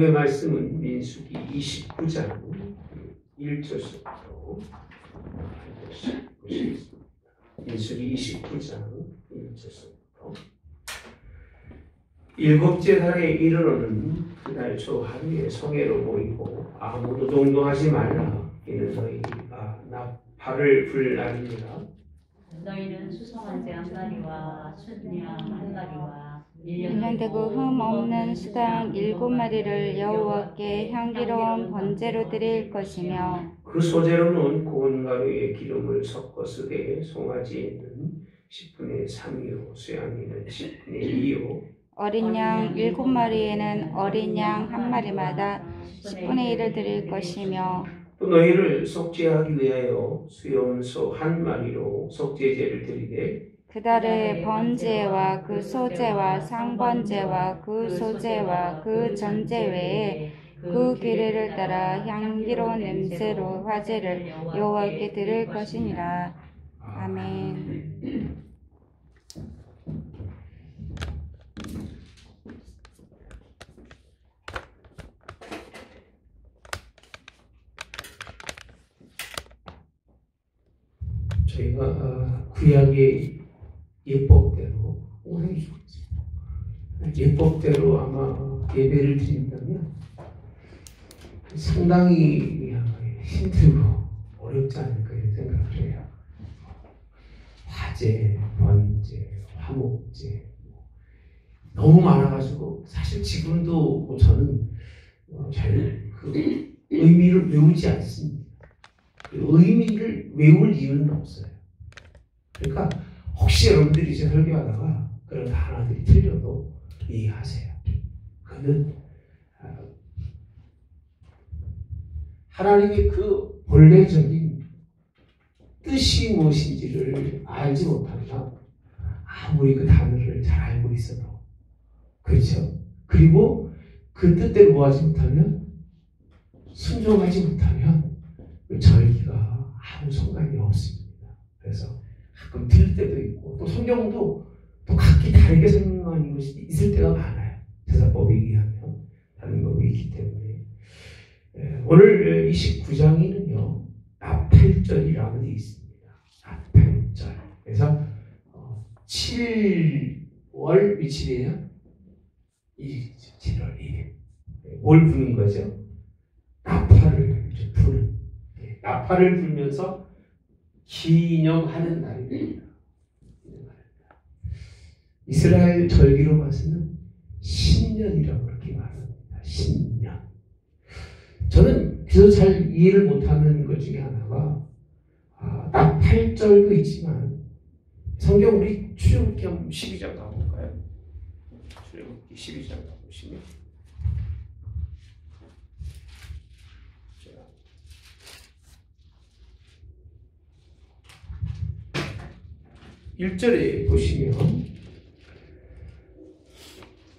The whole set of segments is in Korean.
하나님의 말씀은 민수기 29장 1절부터 보시겠습니다. 민수기 29장 1절부터 일곱째 달에 이르러는 그날 초 하루에 성회로 모이고 아무도 동동하지 말라. 이는 너희가 나팔을 불 날이니라. 너희는 수송한 새 한 마리와 순양 한 마리와 일년되고 흠 없는 수당 7마리를 여호와께 향기로운 번제로 드릴 것이며 그 소재로는 고운 가루에 기름을 섞어 쓰되 송아지에는 10분의 3이요 수양에는 10분의 2요 어린 양 7마리에는 어린 양 1마리마다 10분의 1을 드릴 것이며 또 너희를 속죄하기 위하여 수염소 1마리로 속죄제를 드리되 그 달에 번제와 그 소제와 상번제와 그 소제와 그 전제 외에 그 규례를 따라 향기로운 냄새로 화제를 여호와께 드릴 것이니라. 아멘. 저희가 구약의 예법대로 예법대로 아마 예배를 드린다면 상당히 힘들고 어렵지 않을까 이런 생각을 해요. 화제, 번제, 화목제 너무 많아가지고 사실 지금도 저는 잘 그 의미를 외우지 않습니다. 의미를 외울 이유는 없어요. 그러니까 혹시 여러분들이 이제 설교하다가 그런 단어들이 틀려도 이해하세요. 그는 하나님의 그 본래적인 뜻이 무엇인지를 알지 못하면 아무리 그 단어를 잘 알고 있어도 그렇죠. 그리고 그 뜻대로 뭐하지 못하면 순종하지 못하면 그 절기가 아무 상관이 없습니다. 그래서 가끔 틀릴 때도 있고 또 성경도 또 각기 다르게 설명하는 것이 있을 때가 많아요. 제사법에 의하면 다른 법이 있기 때문에 오늘 29장에는요 나팔절이라고 되어 있습니다. 나팔절. 그래서 7월 며칠이에요? 7월 1일. 뭘 부는 거죠? 나팔을 부는. 나팔을 불면서 기념하는 날입니다. 이스라엘 절기로 봐서는 신년이라고 그렇게 말합니다. 신년. 저는 그래서 잘 이해를 못하는 것 중에 하나가 나팔절도 있지만 성경 우리 출애굽기 12장 가볼까요? 출애굽기 12장 가보시면 1절에 보시면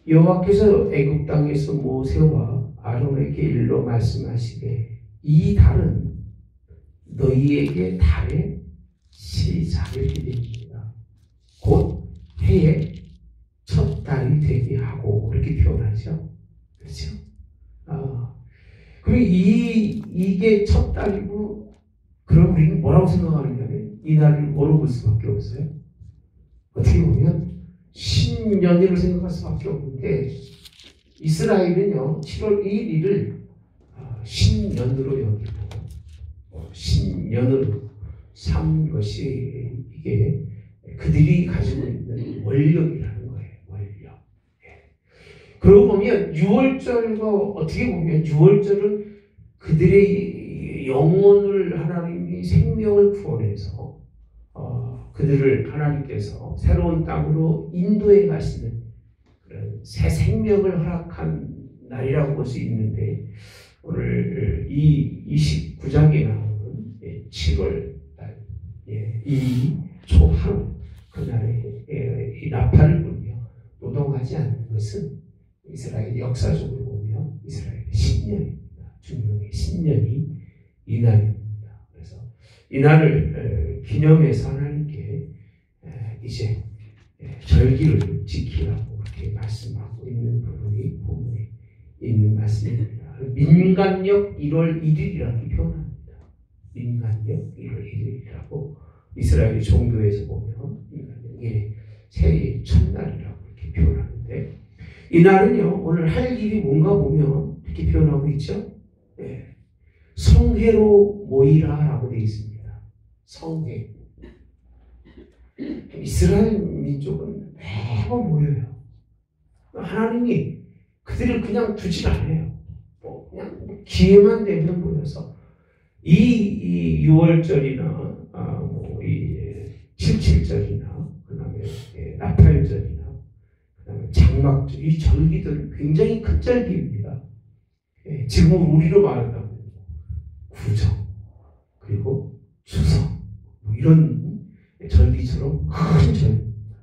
여호와께서 애굽 땅에서 모세와 아론에게 일러 말씀하시되 이 달은 너희에게 달의 시작의 일입니다. 곧 해의 첫 달이 되게 하고 이렇게 표현하죠. 그렇죠? 그리고 이게 첫 달이고 그럼 우리는 뭐라고 생각하느냐면 이 날을 뭐로 볼 수밖에 없어요. 어떻게 보면 신년으로 생각할 수밖에 없는데 이스라엘은요 7월 1일을 신년으로 여기고 신년으로 삼은 것이 이게 그들이 가지고 있는 원력이라는 거예요. 원력. 그러고 보면 6월절과 어떻게 보면 6월절은 그들의 영혼을 하나님이 생명을 구원해서 그들을 하나님께서 새로운 땅으로 인도해 가시는 그런 새 생명을 허락한 날이라고 볼 수 있는데 오늘 이 29장에 나오는 7월 달, 이 초하루 그날에 이 나팔을 불며 노동하지 않는 것은 이스라엘 역사적으로 보면 이스라엘의 신년입니다. 중명의 신년이 이 날입니다. 그래서 이 날을 기념해서 하나님께 이제 절기를 지키라고 그렇게 말씀하고 있는 부분이 본문에 있는 말씀입니다. 민간력 1월 1일이라고 표현합니다. 민간력 1월 1일이라고 이스라엘 종교에서 보면 민간력 새해 첫날이라고 이렇게 표현하는데 이날은요 오늘 할 일이 뭔가 보면 이렇게 표현하고 있죠. 네. 성회로 모이라라고 되어 있습니다. 성회. 이스라엘 민족은 매번 모여요. 하나님이 그들을 그냥 두질 않아요. 그냥 기회만 되면 모여서 이 6월절이나 이 77절이나 그다음에 나팔절이나 그다음에 장막절 이 절기들은 굉장히 큰 절기입니다. 지금 우리로 말한다면 구정 그리고 추석 이런 절기처럼 큰 절기입니다.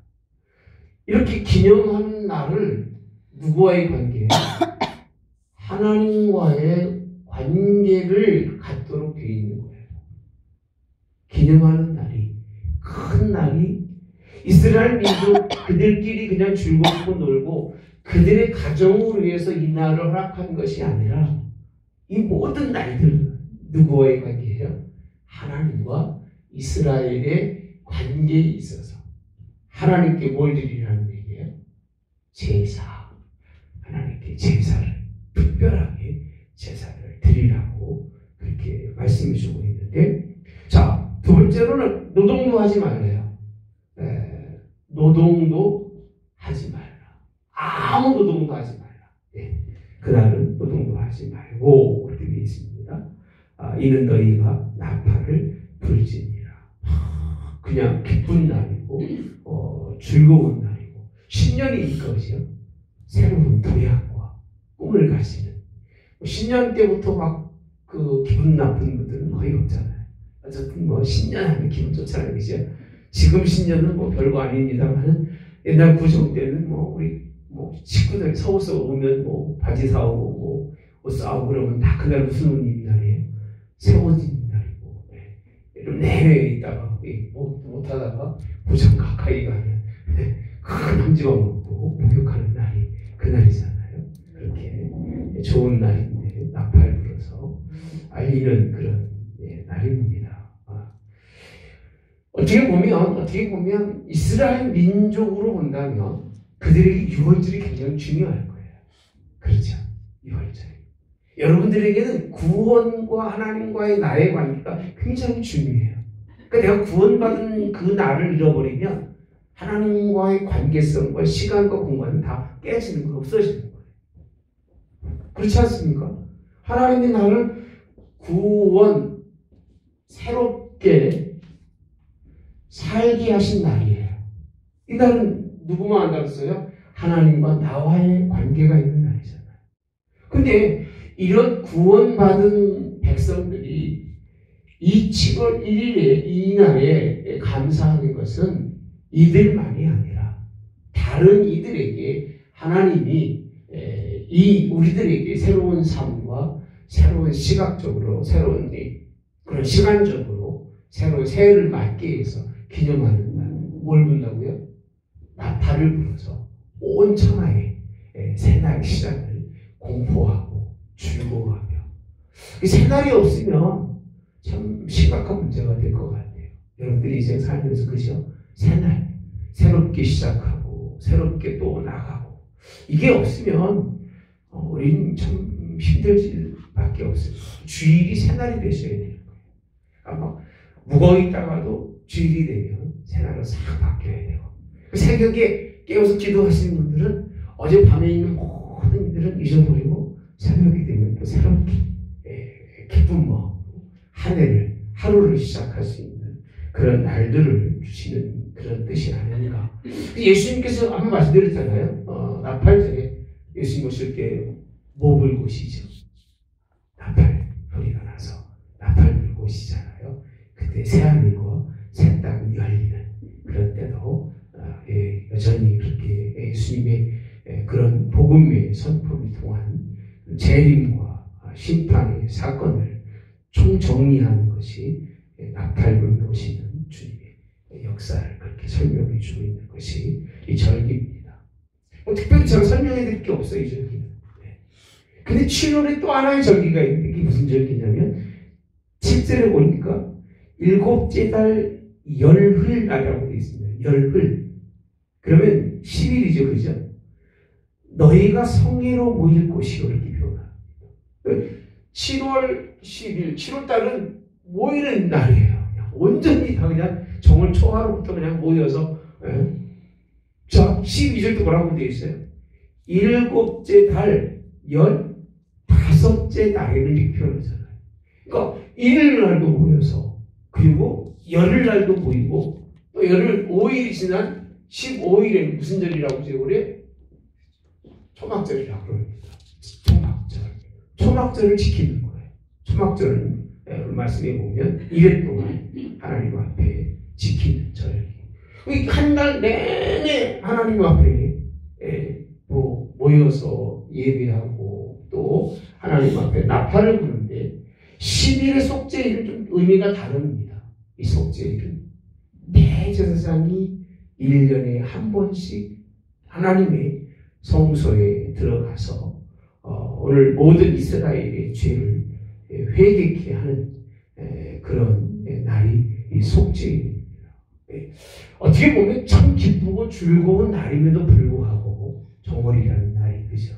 이렇게 기념하는 날을 누구와의 관계예요? 하나님과의 관계를 갖도록 되어 있는 거예요. 기념하는 날이 큰 날이 이스라엘 민족 그들끼리 그냥 즐겁고 놀고 그들의 가정을 위해서 이 날을 허락한 것이 아니라 이 모든 날들 누구와의 관계예요? 하나님과 이스라엘의 관계에 있어서 하나님께 뭘 드리라는 얘기예요? 제사. 하나님께 제사를 특별하게 제사를 드리라고 그렇게 말씀해 주고 있는데 자, 두 번째로는 노동도 하지 말래요. 노동도 하지 말라. 아무 노동도 하지 말라. 그날은 노동도 하지 말고 그렇게 되어 있습니다. 이는 너희가 나팔을 불지니라. 그냥 기쁜 날이고 즐거운 날이고 신년이 이것이요. 새로운 도약과 꿈을 가시는 신년 때부터 막 그 기분 나쁜 분들은 거의 없잖아요. 어쨌든 뭐 신년하면 기분 좋잖아요, 그죠? 지금 신년은 뭐 별거 아닙니다만은 옛날 구정 때는 뭐 우리 뭐 친구들 서울서 오면 뭐 바지 사오고 뭐 싸우고 그러면 다 그날 무슨 일이 날이에요? 새옷 입는 날이고 이런 내외에 있다가 못하다가 구정 가까이 가면 큰 함지가 먹고 목욕하는 날이 그날이잖아요. 그렇게 좋은 날인데 나팔 불어서 알리는 그런 날입니다. 어떻게 보면 이스라엘 민족으로 본다면 그들에게 6월절이 굉장히 중요할 거예요. 그렇죠? 6월절. 여러분들에게는 구원과 하나님과의 나의 관계가 굉장히 중요해요. 그러니까 내가 구원받은 그 날을 잃어버리면 하나님과의 관계성과 시간과 공간은 다 깨지는 거예요. 없어지는 거예요. 그렇지 않습니까? 하나님이 나를 구원, 새롭게 살게 하신 날이에요. 이 날은 누구만 한다고 했어요? 하나님과 나와의 관계가 있는 날이잖아요. 근데 이런 구원받은 백성들이 이 7월 1일에 이 날에 감사하는 것은 이들만이 아니라 다른 이들에게 하나님이 이 우리들에게 새로운 삶과 새로운 시각적으로 새로운 그런 시간적으로 새로운 새해를 맞게 해서 기념하는 날. 뭘 본다고요? 나팔을 불어서 온 천하에 새날 시작을 공포하고 즐거워하며 이 새날이 없으면 참 심각한 문제가 될 것 같아요. 여러분들이 인생 살면서 그죠? 새날 새롭게 시작하고 새롭게 또 나가고 이게 없으면 우리는 참 힘들 밖에 없어요. 주일이 새날이 되셔야 되는 거예요. 아마 묵어 있다가도 주일이 되면 새날로 싹 바뀌어야 되고 새벽에 깨워서 기도하시는 분들은 어젯밤에 있는 모든 일들은 잊어버리고 새벽이 되면 또 새롭게 기쁜 마음으로 한 해를 하루를 시작할 수 있는 그런 날들을 주시는 그런 뜻이 아닌가. 예수님께서 아까 말씀드렸잖아요. 나팔절에 예수님 오실 때 뭐 불고 오시죠? 나팔 소리가 나서 나팔 불고 오시잖아요. 그때 새하늘과 새 땅이 열리는 그런 때도 여전히 그렇게 예수님의 그런 복음의 선포를 통한 재림과 심판의 사건을 총정리하는 것이 나팔 불고 오시는 주님의 역사를 그렇게 설명해 주고 있는 것이 이 절기입니다. 특별히 제가 설명해 드릴 게 없어요. 이 절기는. 근데 7월에 또 하나의 절기가 있는데 이게 무슨 절기냐면 7절에 보니까 일곱째 달 열흘 날이라고 되어 있습니다. 열흘. 그러면 10일이죠. 그죠? 너희가 성회로 모일 곳이요 이렇게 표현합니다. 7월 10일 7월달은 모이는 날이에요. 온전히 다 그냥 정월 초하루부터 그냥 모여서 자 12절도 뭐라고 되어 있어요? 일곱째 달 15째 날에는 이렇게 표현하잖아요. 그러니까 일요일날도 모여서 그리고 열흘날도 모이고 또 열흘 5일이 지난 15일에는 무슨 절이라고 그래? 초막절이라고 그럽니다. 초막절. 초막절을 지키는 거예요. 초막절은 말씀해 보면 1회 동안 하나님 앞에 지키는 절. 한 달 내내 하나님 앞에 모여서 예배하고 또 하나님 앞에 나팔을 부는데 10일의 속죄일은 좀 의미가 다릅니다. 이 속죄일은 대제사장이 1년에 한 번씩 하나님의 성소에 들어가서 오늘 모든 이스라엘의 죄를 회개케 하는 그런 날이 이 속죄일입니다. 어떻게 보면 참 기쁘고 즐거운 날임에도 불구하고 정월이라는 날이 그죠.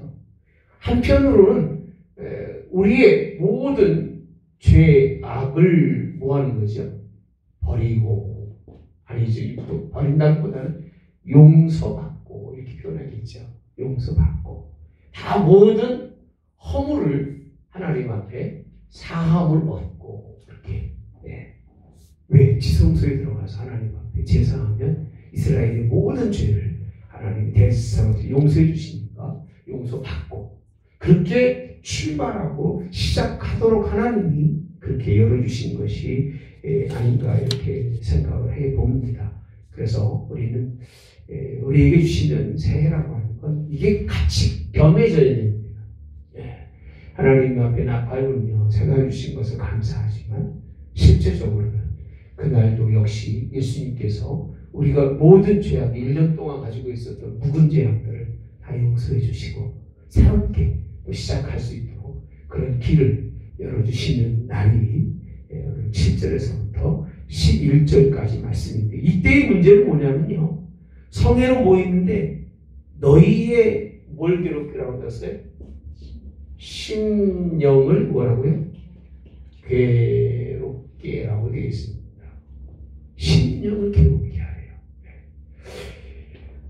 한편으로는 우리의 모든 죄악을 뭐하는 거죠? 버리고 아니죠. 버린다기보다는 용서받고 이렇게 표현하겠죠. 용서받고 다 모든 허물을 하나님 앞에 사함을 얻고 그렇게 왜 지성소에 들어가서 하나님 앞에 제사하면 이스라엘의 모든 죄를 하나님이 대제사장으로 용서해 주시니까 용서받고 그렇게 출발하고 시작하도록 하나님이 그렇게 열어주신 것이 아닌가 이렇게 생각을 해봅니다. 그래서 우리는 우리에게 주시는 새해라고 하는 건 이게 같이 겸해져야 됩니다. 하나님 앞에 나팔 불며 생각해 주신 것을 감사하지만 실제적으로는 그날도 역시 예수님께서 우리가 모든 죄악 1년 동안 가지고 있었던 묵은 죄악들을 다 용서해 주시고 새롭게 또 시작할 수 있도록 그런 길을 열어주시는 날이 7절에서부터 11절까지 말씀인데 이때의 문제는 뭐냐면요. 성회로 모이는데 너희의 뭘 괴롭게라고 했어요? 심령을 뭐라고요? 괴롭게라고 되어 있습니다. 심령을 괴롭게 하래요.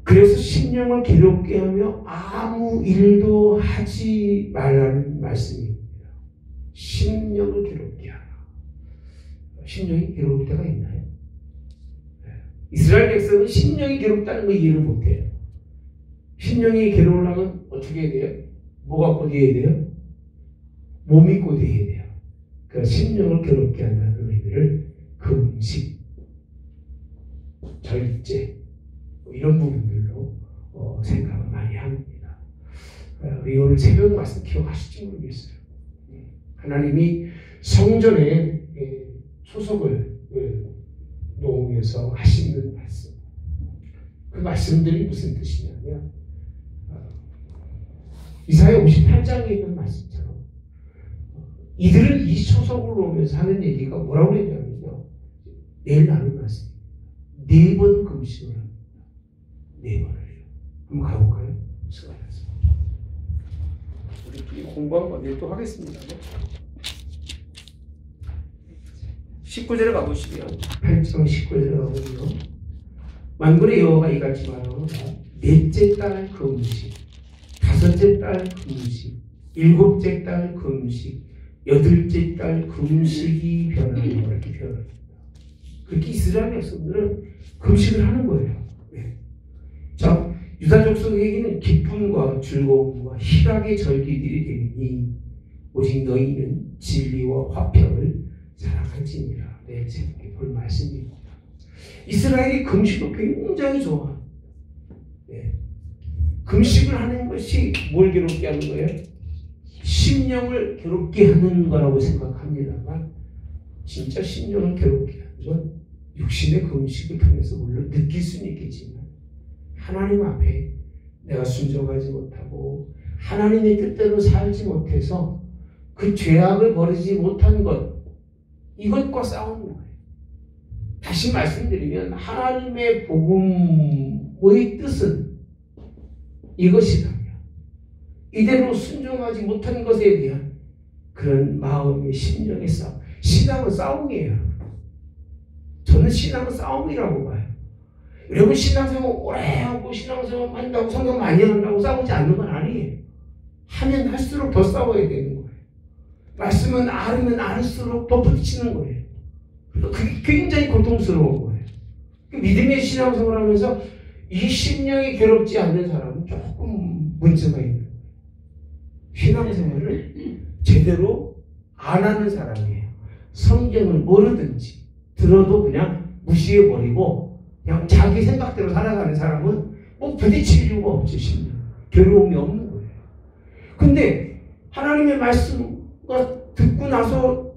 그래서 심령을 괴롭게 하며 아무 일도 하지 말라는 말씀입니다. 심령을 괴롭게 하라. 심령이 괴로울 때가 있나요? 이스라엘 백성은 심령이 괴롭다는 거 이해를 못해요. 심령이 괴로우려면 어떻게 해야 돼요? 뭐 갖고 해야 돼요? 몸이 고대해야 돼요. 그 심령을 괴롭게 한다는 의미를 금식, 절제 이런 부분들로 생각을 많이 합니다. 우리 오늘 새벽 말씀 기억하실지 모르겠어요. 하나님이 성전에 초석을 놓으면서 하시는 말씀. 그 말씀들이 무슨 뜻이냐면 이사야 58장에 있는 말씀처럼 이들은 이 초석을 놓으면서 하는 얘기가 뭐라고 했냐면요. 내일 나눌 말씀. 4번 금식을 합니다. 4번을 해요. 한번 가볼까요? 수고하셨습니다. 우리끼리 공부 한번 내일 또 하겠습니다. 19절에 가보시면 8장 19절에 가보면 만군의 여호와가 이같이 말하노라 넷째 달 금식 다섯째 달 금식 일곱째 달 금식 여덟째 달 금식이 변하는 걸 이렇게 표현합니다. 그렇게 이스라엘 백성들은 금식을 하는 거예요. 네. 자, 유다 족속에게는 기쁨과 즐거움과 희락의 절기들이 되니 오직 너희는 진리와 화평을 사랑할지니라. 내 새벽에 볼 말씀입니다. 이스라엘이 금식을 굉장히 좋아합니다. 네. 금식을 하는 것이 뭘 괴롭게 하는 거예요? 심령을 괴롭게 하는 거라고 생각합니다만 진짜 심령을 괴롭게 하는 건 육신의 금식을 통해서 물론 느낄 수는 있겠지만 하나님 앞에 내가 순종하지 못하고 하나님의 뜻대로 살지 못해서 그 죄악을 버리지 못한 것, 이것과 싸우는 거예요. 다시 말씀드리면 하나님의 복음의 뜻은 이것이라며 이대로 순종하지 못한 것에 대한 그런 마음의 심령의 싸움. 신앙은 싸움이에요. 저는 신앙은 싸움이라고 봐요. 여러분 신앙생활 오래 하고 신앙생활 한다고 성경 많이 한다고 싸우지 않는 건 아니에요. 하면 할수록 더 싸워야 되는 거예요. 말씀은 알으면 알수록 더 부딪히는 거예요. 그게 굉장히 고통스러운 거예요. 믿음의 신앙생활을 하면서 이 심령이 괴롭지 않는 사람은 조금 문제가 있는 거예요. 신앙생활을 제대로 안 하는 사람이에요. 성경을 모르든지 들어도 그냥 무시해버리고 그냥 자기 생각대로 살아가는 사람은 뭐 부딪힐 이유가 없죠. 심령. 괴로움이 없는 거예요. 근데 하나님의 말씀과 듣고 나서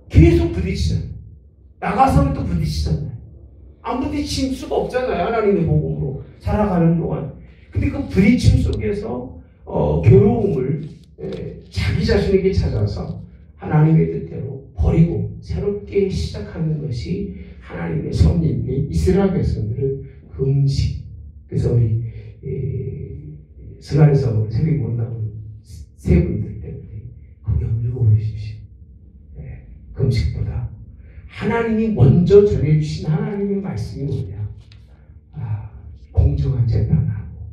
계속 부딪히잖아요. 나가서는 또 부딪히잖아요. 안 부딪힐 수가 없잖아요. 하나님의 복음으로 살아가는 동안. 근데 그 부딪힘 속에서 괴로움을 자기 자신에게 찾아서 하나님의 뜻대로 버리고 새롭게 시작하는 것이 하나님의 섭리인데 이스라엘 백성들은 그 음식. 그래서 우리 스가랴서 새벽에 못 나오는 세 분들 때문에 거기 한번 읽어보십시오. 그 음식보다 하나님이 먼저 전해주신 하나님의 말씀이 뭐냐? 공정한 재판하고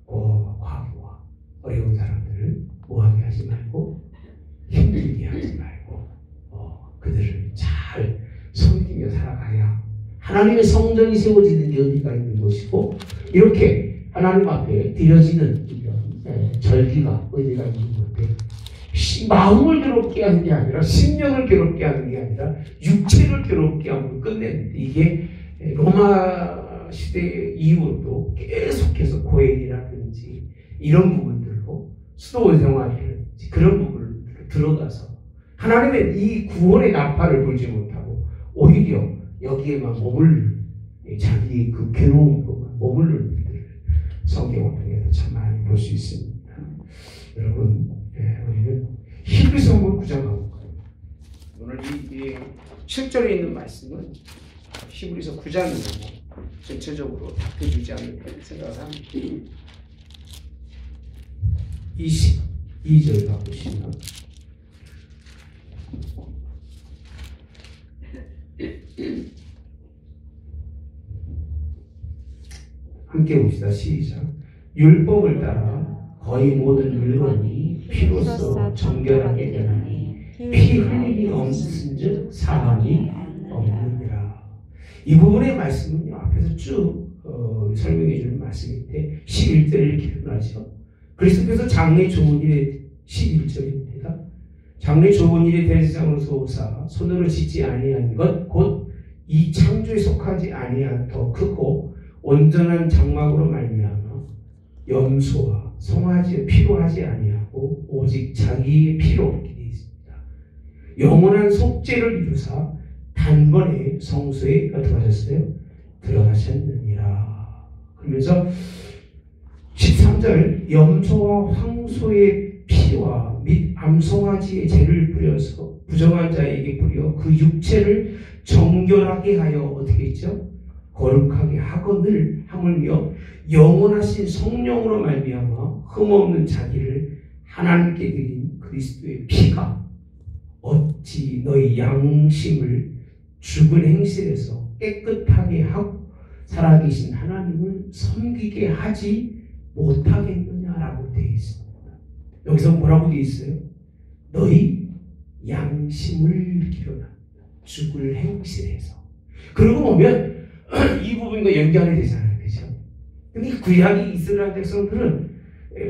과부와 어려운 사람들을 뭐하게 하지 말고 힘들게 하지 말고 그들을 잘 섬기며 살아가야 하나님의 성전이 세워지는 여기가 있는 것이고 이렇게 하나님 앞에 드려지는 절기가 의미가 있는 건데 마음을 괴롭게 하는 게 아니라 심령을 괴롭게 하는 게 아니라 육체를 괴롭게 하고 끝내는데 이게 로마 시대 이후로도 계속해서 고행이라든지 이런 부분들로 수도 생활이라든지 그런 부분을 들어가서 하나님의 이 구원의 나팔을 불지 못하고 오히려 여기에만 자기 그 괴로움으로만 머무르는 일들을 성경을 통해서 참 많이 볼 수 있습니다. 여러분, 우리는 히브리서 한번 9장 가볼까요? 오늘 이 7절에 있는 말씀은 히브리서 9장이고 전체적으로 답해주지 않을까 생각을 합니다. 22절 가보시면 함께 봅시다. 시작. 율법을 따라 거의 모든 물건이 피로써 정결하게 되나니 피 흘림이 없은즉 사함이 없느니라. 이 부분의 말씀은요 앞에서 쭉 설명해 주는 말씀인데 11절을 이렇게 표현하죠. 그리스도께서 장래 좋은 일에 11절입니다. 장래 좋은 일에 대제사장으로 서오사 손으로 짓지 아니한 것 곧 이 창조에 속하지 아니한 더 크고 온전한 장막으로 말미암아 염소와 송아지에 필요하지 아니하고 오직 자기의 피로 얻게 되어 있습니다. 영원한 속죄를 이루사 단번에 성소에 어떻게 하셨어요? 들어가셨느니라. 그러면서 13절 염소와 황소의 피와 및 암송아지의 죄를 뿌려서 부정한 자에게 뿌려 그 육체를 정결하게 하여 어떻게 했죠? 거룩하게 하거늘 하물며 영원하신 성령으로 말미암아 흠없는 자기를 하나님께 드린 그리스도의 피가 어찌 너희 양심을 죽은 행실에서 깨끗하게 하고 살아계신 하나님을 섬기게 하지 못하겠느냐라고 되어 있습니다. 여기서 뭐라고 되어 있어요? 너희 양심을 기려라. 죽을 행실에서. 그러고 보면 이 부분과 연결이 되잖아요. 그죠? 근데 구약의 이스라엘 백성들은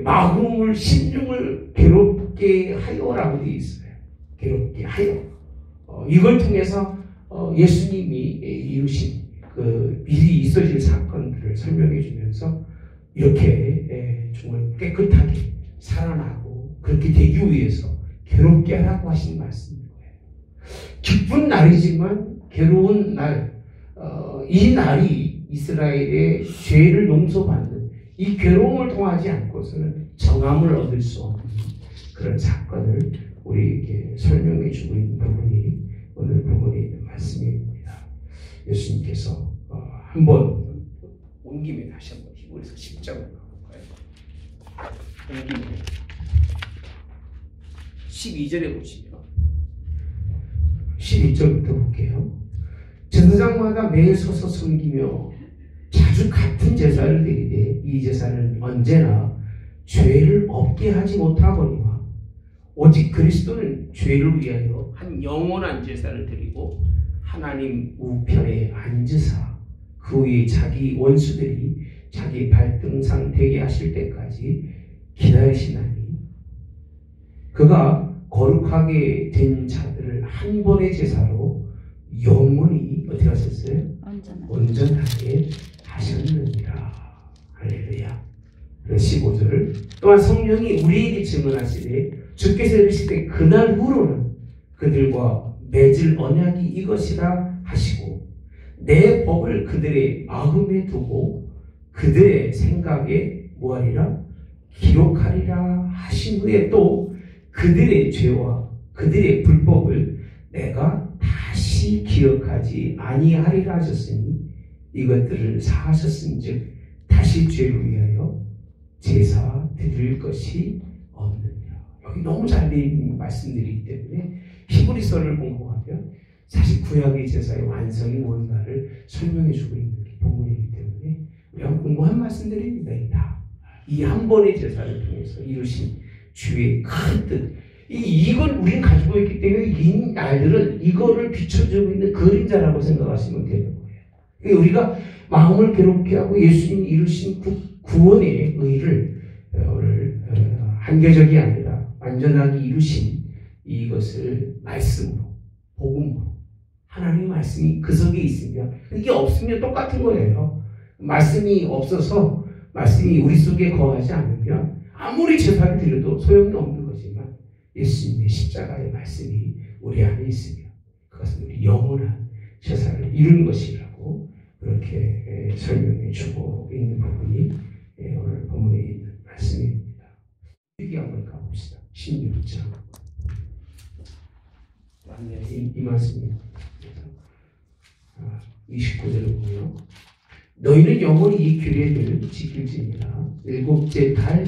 마음을, 심령을 괴롭게 하여라고 되어 있어요. 괴롭게 하여. 이걸 통해서 예수님이 이루신 그 미리 있어질 사건들을 설명해 주면서 이렇게 정말 깨끗하게 살아나고 그렇게 되기 위해서 괴롭게 하라고 하신 말씀인 거예요. 기쁜 날이지만 괴로운 날, 이 날이 이스라엘의 죄를 용서받는 이 괴로움을 통하지 않고서는 정함을 얻을 수 없는 그런 사건을 우리에게 설명해 주고 있는 부분이 오늘 부분에 있는 말씀입니다. 예수님께서 한번 온 김에 다시 한번 히브리서 10장으로 가볼까요? 온 김에 12절에 보시면 12절부터 볼게요. 제사장마다 매일 서서 섬기며 자주 같은 제사를 드리되 이 제사는 언제나 죄를 없게 하지 못하거니와 오직 그리스도는 죄를 위하여 한 영원한 제사를 드리고 하나님 우편에 앉으사 그 위에 자기 원수들이 자기 발등상 되게 하실 때까지 기다리시나니 그가 거룩하게 된 자들을 한 번의 제사로 영원히 어떻게 하셨어요? 온전하게 하셨느니라. 할렐루야. 15절 또한 성령이 우리에게 증언하시되 주께서 이르시되 그날 후로는 그들과 맺을 언약이 이것이라 하시고 내 법을 그들의 마음에 두고 그들의 생각에 뭐하리라? 기록하리라 하신 후에 또 그들의 죄와 그들의 불법을 내가 다시 기억하지 아니하리라 하셨으니 이것들을 사하셨은즉 다시 죄를 위하여 제사 드릴 것이 없느니라. 여기 너무 잘 되어 있는 말씀들이기 때문에 히브리서를 공부하면 사실 구약의 제사의 완성이 뭔가를 설명해 주고 있는 부분이기 때문에 우리가 공부한 말씀들입니다. 이 한 번의 제사를 통해서 이루신 주의 큰 뜻. 이건 우리는 가지고 있기 때문에 이 날들은 이거를 비춰주고 있는 그림자라고 생각하시면 되는 거예요. 우리가 마음을 괴롭게 하고 예수님이 이루신 구원의 의를 오늘 한계적이 아니라 완전하게 이루신 이것을 말씀으로 복음으로 하나님의 말씀이 그 속에 있으면 이게 없으면 똑같은 거예요. 말씀이 없어서 말씀이 우리 속에 거하지 않으면 아무리 제사를 드려도 소용이 없는 거지만 예수님의 십자가의 말씀이 우리 안에 있으면 그것은 우리 영원한 제사를 이룬 것이라고 그렇게 설명해 주고 있는 부분이 오늘 본문에 있는 말씀입니다. 여기 한번 가봅시다. 16장 이 말씀입니다. 29절을 보면 너희는 영원히 이 규례를 지킬지니라. 일곱째 달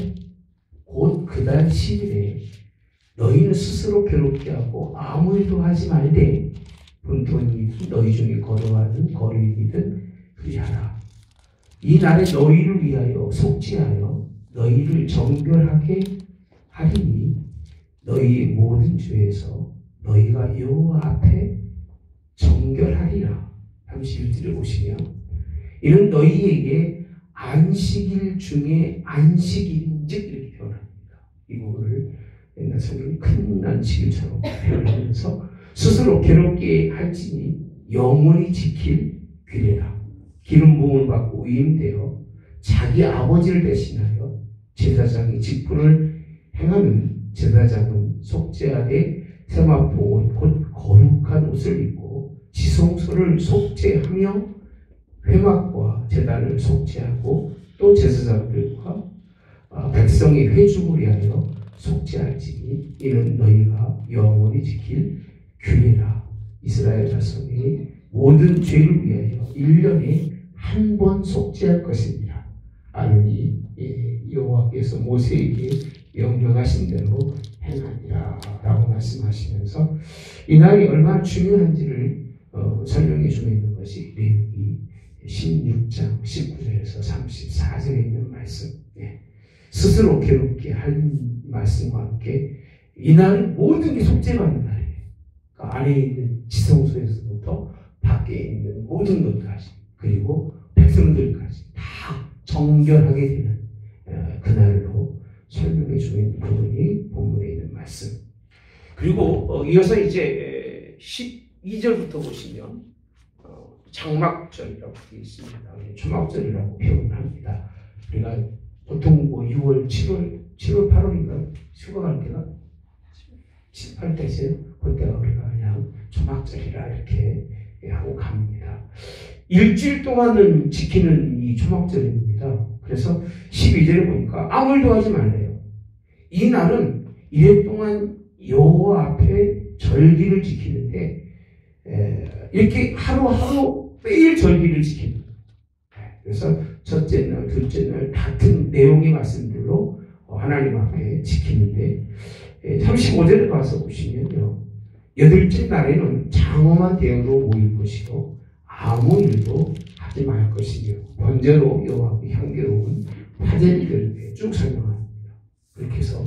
곧 그 달 10일에 너희는 스스로 괴롭게 하고 아무 일도 하지 말되 분통이든 너희 중에 걸어가는 거리이든 그리하라. 이 날에 너희를 위하여 속죄하여 너희를 정결하게 하리니 너희의 모든 죄에서 너희가 여호와 앞에 정결하리라. 31절에 보시면 이는 너희에게 안식일 중에 안식일인즉 이렇게 표현합니다. 이 부분을 옛날 성경이 큰 안식일처럼 표현하면서 스스로 괴롭게 할지니 영원히 지킬 규례라. 기름 부음을 받고 위임되어 자기 아버지를 대신하여 제사장의 직분을 행하는 제사장은 속죄하되 세마포 옷 곧 거룩한 옷을 입고 지성소를 속죄하며 회막과 제단을 속죄하고 또 제사장들과 백성의 회중을 위하여 속죄할지니 이는 너희가 영원히 지킬 규례라. 이스라엘 자손이 모든 죄를 위하여 1년에 한 번 속죄할 것입니다. 아론이 여호와께서 모세에게 명령하신 대로 행하니라 라고 말씀하시면서 이 날이 얼마나 중요한지를 설명해 주고 있는 것이 레위기 16장 19절에서 34절에 있는 말씀. 스스로 괴롭게 할 말씀과 함께 이 날은 모든 게 속죄받는 날이에요. 그러니까 안에 있는 지성소에서부터 밖에 있는 모든 것까지 그리고 백성들까지 다 정결하게 되는 그날로 설명해 주고 있는 부분이 본문에 있는 말씀. 그리고 이어서 이제 12절부터 보시면 장막절이라고 되어 있습니다. 초막절이라고 표현합니다. 우리가 보통 6월, 7월, 8월인가 휴가 갈 때가 7, 8대세요. 그때가 우리가 그냥 초막절이라 이렇게 하고 갑니다. 일주일 동안은 지키는 이 초막절입니다. 그래서 12절에 보니까 아무 일도 하지 말래요. 이 날은 2년 동안 여호와 앞에 절기를 지키는데 이렇게 하루하루 매일 절기를 지킵니다. 그래서 첫째 날, 둘째 날 같은 내용의 말씀들로 하나님 앞에 지키는데 35절에 가서 보시면요. 여덟째 날에는 장엄한 대우로 모일 것이고 아무 일도 하지 말 것이며 번제로 여호와께 향기로운 화제를 쭉 설명합니다. 그렇게 해서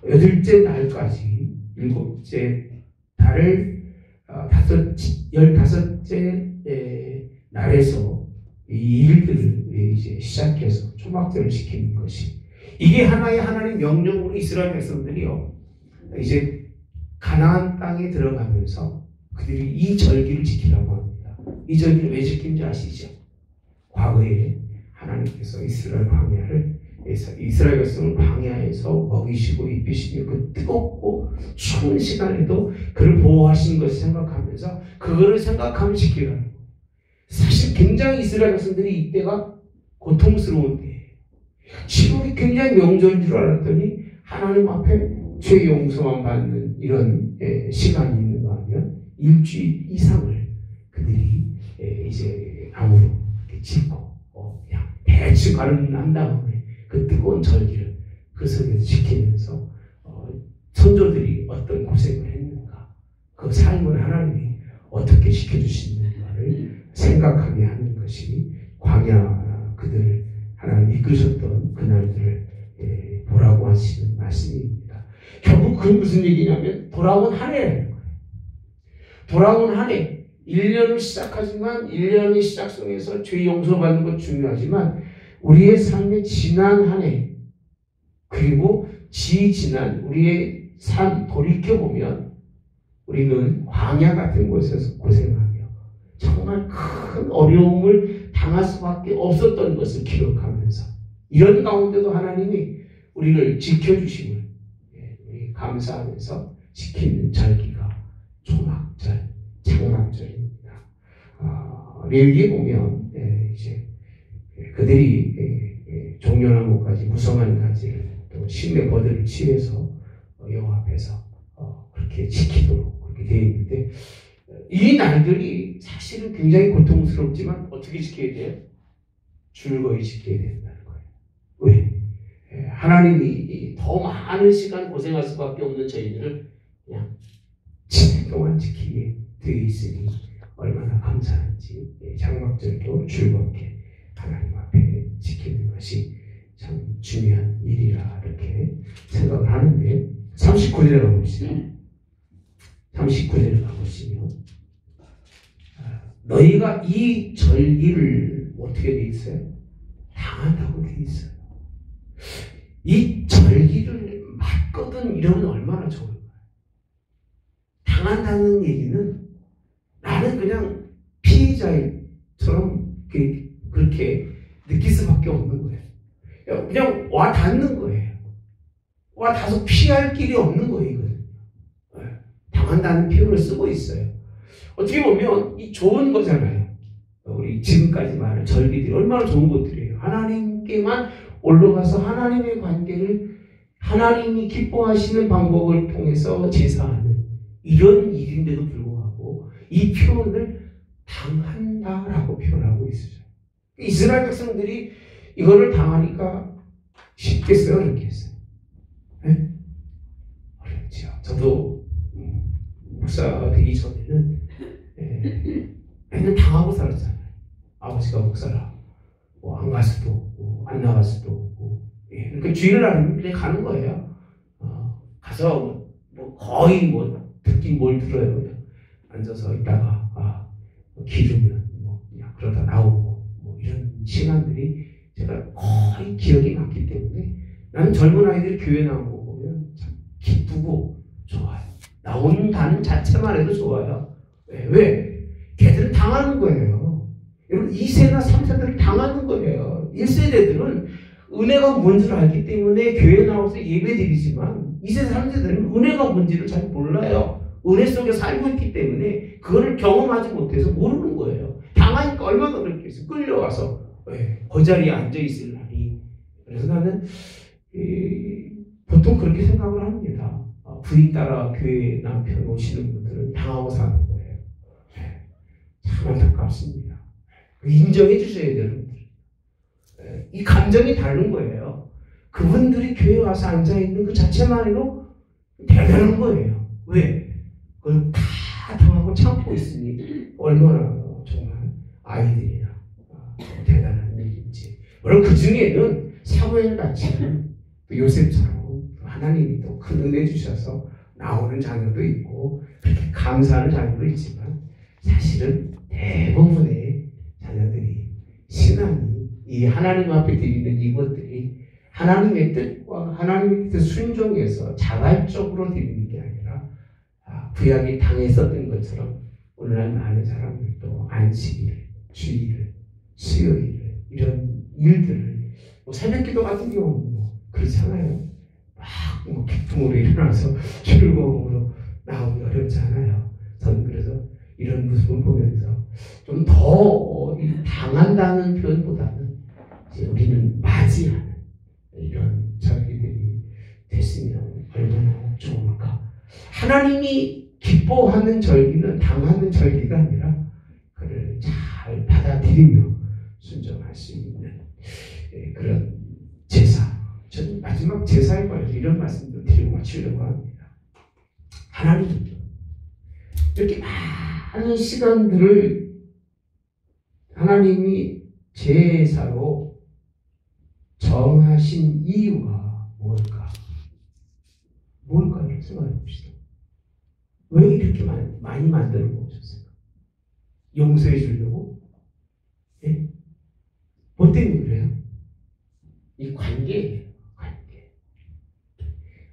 여덟째 날까지 일곱째 달을 15째 날에서 이 일들을 이제 시작해서 초막절을 지키는 것이 이게 하나의 하나님 명령으로 이스라엘 백성들이요 이제 가나안 땅에 들어가면서 그들이 이 절기를 지키라고 합니다. 이 절기를 왜 지킨지 아시죠? 과거에 하나님께서 이스라엘 백성을 광야에서 먹이시고 입히시며 그 뜨겁고 추운 시간에도 그를 보호하신 것을 생각하면서 그거를 생각하면 지키라는 거예요. 사실 굉장히 이스라엘 백성들이 이때가 고통스러운 때예요. 지금이 굉장히 명절인 줄 알았더니 하나님 앞에 죄 용서만 받는 이런 시간이 있는가 하면 일주일 이상을 그들이 이제 나무로 짓고 그냥 대충 가름난 다음에 그 뜨거운 절기를 그 속에서 지키면서 선조들이 어떤 고생을 했는가 그 삶을 하나님이 어떻게 지켜주시는가를 생각하게 하는 것이 광야 그들을 하나님 이끄셨던 그날들을 보라고 하시는 말씀입니다. 결국 그게 무슨 얘기냐면 돌아온 한 해라는 거예요. 돌아온 한 해 1년을 시작하지만 1년의 시작성에서 죄 용서받는 것 중요하지만 우리의 삶의 지난 한 해 그리고 지난 우리의 삶 돌이켜보면 우리는 광야 같은 곳에서 고생하며 정말 큰 어려움을 당할 수밖에 없었던 것을 기록하면서 이런 가운데도 하나님이 우리를 지켜주심을 감사하면서 지키는 절기가 초막절, 장막절입니다. 레위기에 보면 이제 그들이 종려나무까지 무성한 가지를 또 심의 버들을 취해서 여호와 앞에서 그렇게 지키도록 그렇게 되어 있는데 이 날들이 사실은 굉장히 고통스럽지만 어떻게 지켜야 돼요? 즐거이 지켜야 된다는 거예요. 왜? 하나님이 더 많은 시간 고생할 수밖에 없는 저희들을 그냥 7일 동안 지키게 되어 있으니 얼마나 감사한지 장막절도 즐겁게 하나님 앞에 지키는 것이 참 중요한 일이라 이렇게 생각을 하는데 39절에 가보시면 39절에 가보시면 너희가 이 절기를 어떻게 돼 있어요? 당한다고 돼 있어요. 이 절기를 맞거든 이러면 얼마나 좋을까요? 당한다는 얘기는 나는 그냥 피해자처럼 그렇게 느낄 수밖에 없는 거예요. 그냥 와 닿는 거예요. 와 닿아서 피할 길이 없는 거예요. 이거는. 당한다는 표현을 쓰고 있어요. 어떻게 보면 이 좋은 거잖아요. 우리 지금까지 말한 절기들이 얼마나 좋은 것들이에요. 하나님께만 올라가서 하나님의 관계를 하나님이 기뻐하시는 방법을 통해서 제사하는 이런 일인데도 불구하고 이 표현을 당한다라고 표현하고 있어요. 이스라엘 백성들이 이거를 당하니까 쉽겠어요? 어렵겠어요? 네? 어렵죠. 저도 목사 되기 전에는 맨날 당하고 살았잖아요. 아버지가 목사라. 뭐 안 갈 수도 없고 안 나갈 수도 없고 그러니까 주일을 알면 그냥 가는 거예요. 가서 뭐 거의 뭐 듣긴 뭘 들어요. 그냥 앉아서 있다가 기르면 뭐 그냥 그러다 나오고 뭐 이런 시간들이 제가 거의 기억이 많기 때문에 나는 젊은 아이들이 교회 나온 거 보면 참 기쁘고 좋아요. 나온다는 자체만 해도 좋아요. 왜? 걔들은 당하는 거예요. 여러분 2세나 3세들은 당하는 거예요. 1세대들은 은혜가 뭔지를 알기 때문에 교회에 나와서 예배드리지만 2세, 3세들은 은혜가 뭔지를 잘 몰라요. 은혜 속에 살고 있기 때문에 그거를 경험하지 못해서 모르는 거예요. 당하니까 얼마나 그렇겠어요. 끌려와서 그 자리에 앉아있을 날이. 그래서 나는 보통 그렇게 생각을 합니다. 부인 따라 교회 남편 오시는 분들은 당하고 사는 거예요. 참 안타깝습니다. 인정해 주셔야 돼요, 여러분들. 이 감정이 다른 거예요. 그분들이 교회 와서 앉아있는 그 자체만으로 대단한 거예요. 왜? 그걸 다 당하고 참고 있으니 얼마나 정말 아이들이나 대단한 일인지. 물론 그 중에는 사무엘 같이 요셉처럼 하나님이 또 큰 은혜 주셔서 나오는 자녀도 있고 그렇게 감사하는 자녀도 있지만 사실은 대부분의 자녀들이 신앙이 이 하나님 앞에 드리는 이것들이 하나님의 뜻과 하나님의 뜻 순종해서 자발적으로 드리는 게 아니라 구약이 당했었던 것처럼 오늘날 많은 사람들도 안식일, 주일, 수요일 이런 일들을 새벽기도 같은 경우는 그렇잖아요. 막 기쁨으로 일어나서 즐거움으로 나오기 어렵잖아요. 저는 그래서 이런 모습을 보면서 좀 더 당한다는 표현보다는 이제 우리는 맞이하는 이런 절기들이 됐으면 얼마나 좋을까. 하나님이 기뻐하는 절기는 당하는 절기가 아니라 그를 잘 받아들이며 순종할 수 있는 그런 제사. 저는 마지막 제사에 관해서 이런 말씀도 드리고 마치려고 합니다. 하나님 이렇게 많은 시간들을 하나님이 제사로 정하신 이유가 뭘까? 뭘까를 생각해 봅시다. 왜 이렇게 많이 만들어 놓으셨어요? 용서해 주려고? 예? 뭐 때문에 그래요? 이 관계예요. 관계.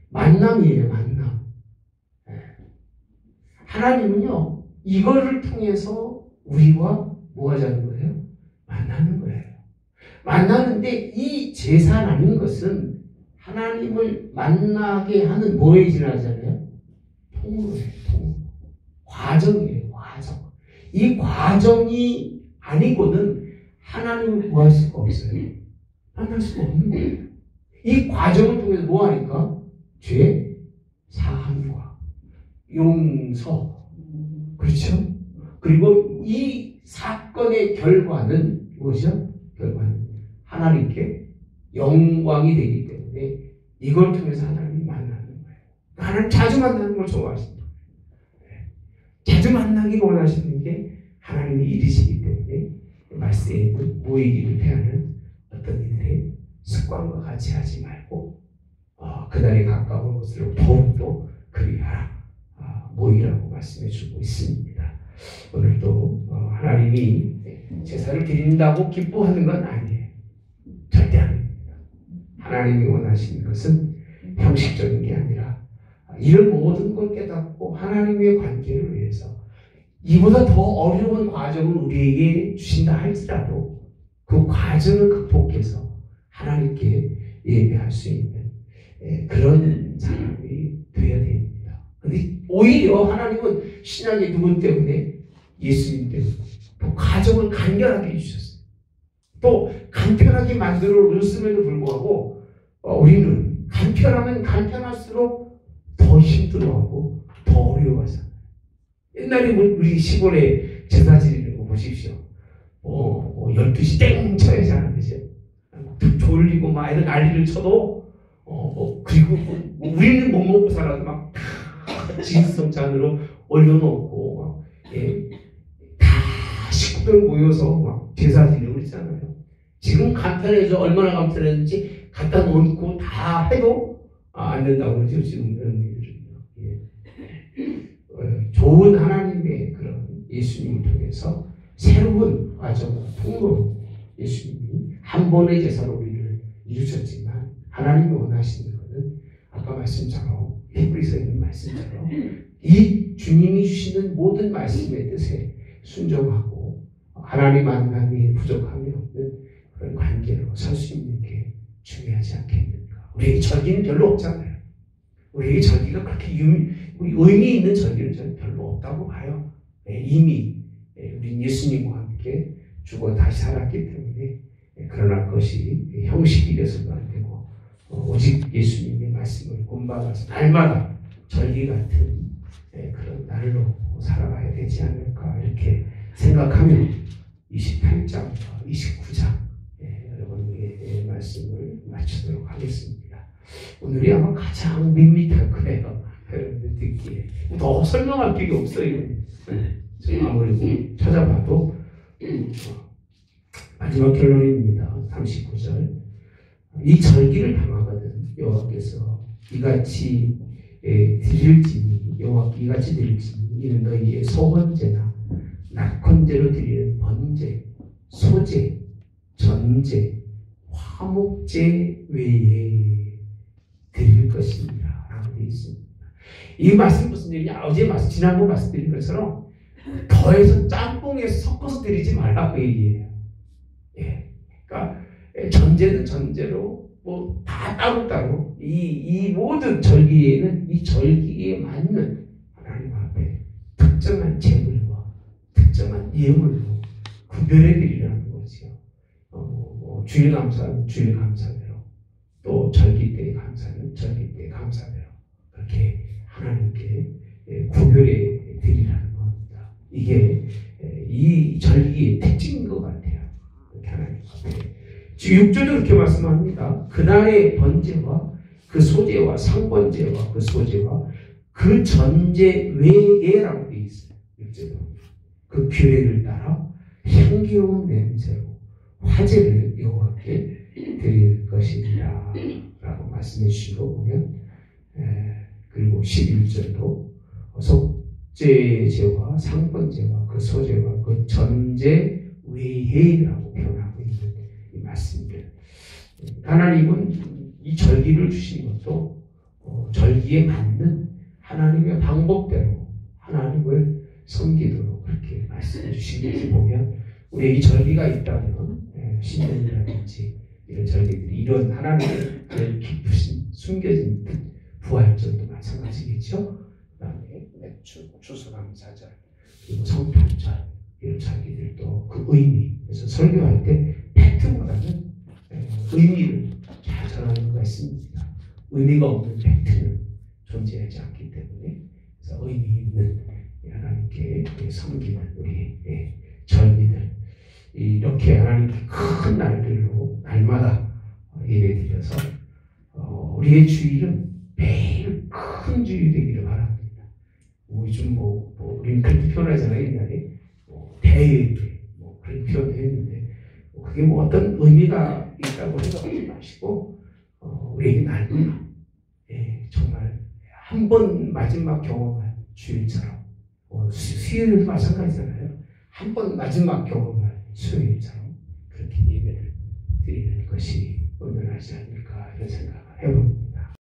만남이에요. 만남. 예. 하나님은요. 이거를 통해서 우리와 뭐 하자는 거예요? 만나는 거예요. 만나는데 이 제사라는 것은 하나님을 만나게 하는 뭐에 지나잖아요? 통로예요. 통로. 과정이에요. 과정. 이 과정이 아니고는 하나님을 구할 수가 없어요. 만날 수가 없는 거예요. 이 과정을 통해서 뭐 하니까? 죄 사함과 용서. 그렇죠? 그리고 이 사건의 결과는 무엇이죠? 결과는 하나님께 영광이 되기 때문에 이걸 통해서 하나님이 만나는 거예요. 하나님 자주 만나는 걸 좋아하십니다. 자주 만나기 원하시는 게 하나님의 일이시기 때문에 말세에 모이기를 패하는 어떤 이들의 습관과 같이 하지 말고 그날에 가까운 것으로 더욱더 그리하라. 모이라고 말씀해 주고 있습니다. 오늘도 하나님이 제사를 드린다고 기뻐하는 건 아니에요. 절대 아닙니다. 하나님이 원하시는 것은 형식적인 게 아니라 이런 모든 걸 깨닫고 하나님의 관계를 위해서 이보다 더 어려운 과정을 우리에게 주신다 할지라도 그 과정을 극복해서 하나님께 예배할 수 있는 그런 사람이 되어야 됩니다. 그런데 오히려 하나님은 신약의 누구 때문에? 예수님 때문에 또 과정을 간결하게 해주셨어요. 또 간편하게 만들어 줬음에도 불구하고 우리는 간편하면 간편할수록 더 힘들어하고 더 어려워하잖아요. 옛날에 우리 시골에 제사 지내는 거 보십시오. 12시 땡 쳐야지 하는 거죠. 졸리고 막 애들 난리를 쳐도 그리고 우리는 못 먹고 살아도 막 지성찬으로 올려놓고 다 식구들 모여서 막 제사 지내고 그러잖아요. 지금 간편해서 얼마나 간편했는지 갖다 놓고 다 해도 안 된다고 그러죠. 지금 이런 일들은요. 좋은 하나님의 그런 예수님을 통해서 새로운 과정과 통로로 예수님이 한 번의 제사로 우리를 이루셨지만 하나님이 원하시는 것은 아까 말씀처럼 히브리서에 있는 말씀처럼 이 주님이 주시는 모든 말씀의 뜻에 순종하고 하나님 만남이 부족함이 없는 그런 관계로 설 수 있는 게 중요하지 않겠는가. 우리에게 절기는 별로 없잖아요. 우리에게 절기가 그렇게 의미 있는 절기는 저는 별로 없다고 봐요. 이미 우리 예수님과 함께 죽어 다시 살았기 때문에 그러나 그것이 형식이 돼서도 안 되고 오직 예수님의 말씀을 본받아서 날마다 절기 같은 그런 날로 살아가야 되지 않을까 이렇게 생각하며 28장과 29장 여러분에게 말씀을 마치도록 하겠습니다. 오늘이 아마 가장 밋밋할 거예요. 여러분들 듣기에 더 설명할 필요 없어요. 아무리 찾아봐도 마지막 결론입니다. 39절 이 절기를 당하거든 여호와께서 이같이 드릴지니 여호와께 이같이 드릴지니 이는 너희의 소번제나 낙헌제로 드리는 번제, 소제, 전제, 화목제 외에 드릴 것입니다. 라고 되어 있습니다. 이 말씀 무슨 얘기냐? 어제 말씀, 지난번 말씀드린 것처럼 더해서 짬뽕에 섞어서 드리지 말라고 얘기해요. 예. 그러니까 전제는 전제로 뭐 다 따로따로 이 모든 절기에는 이 절기에 맞는 하나님 앞에 특정한 제물과 특정한 예물로 구별해 드리라는 거죠. 주일 감사는 주일 감사대로 또 절기 때의 감사는 절기 때의 감사대로 그렇게 하나님께 구별해 드리라는 겁니다. 이게 이 절기의 특징인 것 같아요. 이렇게 하나님 앞에 6절도 그렇게 말씀합니다. 그날의 번제와 그 소제와 상번제와 그 소제와 그 전제 외에라고 되어 있어요. 6절도 그 규례를 따라 향기로운 냄새로 화제를 여호와께 드릴 것이니라 라고 말씀해 주신 거 보면 그리고 11절도 속죄제와 상번제와 그 소제와 그 전제 외에라고 표현하고 있는 이 말씀들. 하나님은 이 절기를 주신 것도 절기에 맞는 하나님의 방법대로 하나님을 섬기도록 그렇게 말씀해 주신 것을 보면 우리의 이 절기가 있다면 신년이라든지 이런 절기들이 이런 하나님의 깊으신 숨겨진 부활절도 마찬가지겠죠. 그 다음에 추수감사절 그리고 성탄절 이런 절기들도 그 의미 그래서 설교할 때 팩트보다는 의미를 잘 전하는 것가 있습니다. 의미가 없는 팩트는 존재하지 않기 때문에 그래서 의미 있는 하나님께 섬기는 우리 절기들 이렇게 하나님께 큰 날들로 날마다 예배드려서 우리의 주일은 매일 큰 주일이 되기를 바랍니다. 요즘 우리는 그렇게 표현하잖아요. 옛날에 대예배 그런 표현도 했는데 그게 어떤 의미가 있다고 생각하지 마시고 우리에게 날마다 정말 한 번 마지막 경험할 주일처럼 수요일도 마찬가지잖아요. 한 번 마지막 경험할 수요일처럼 그렇게 예배를 드리는 것이 온전하지 않을까 이런 생각을 해봅니다.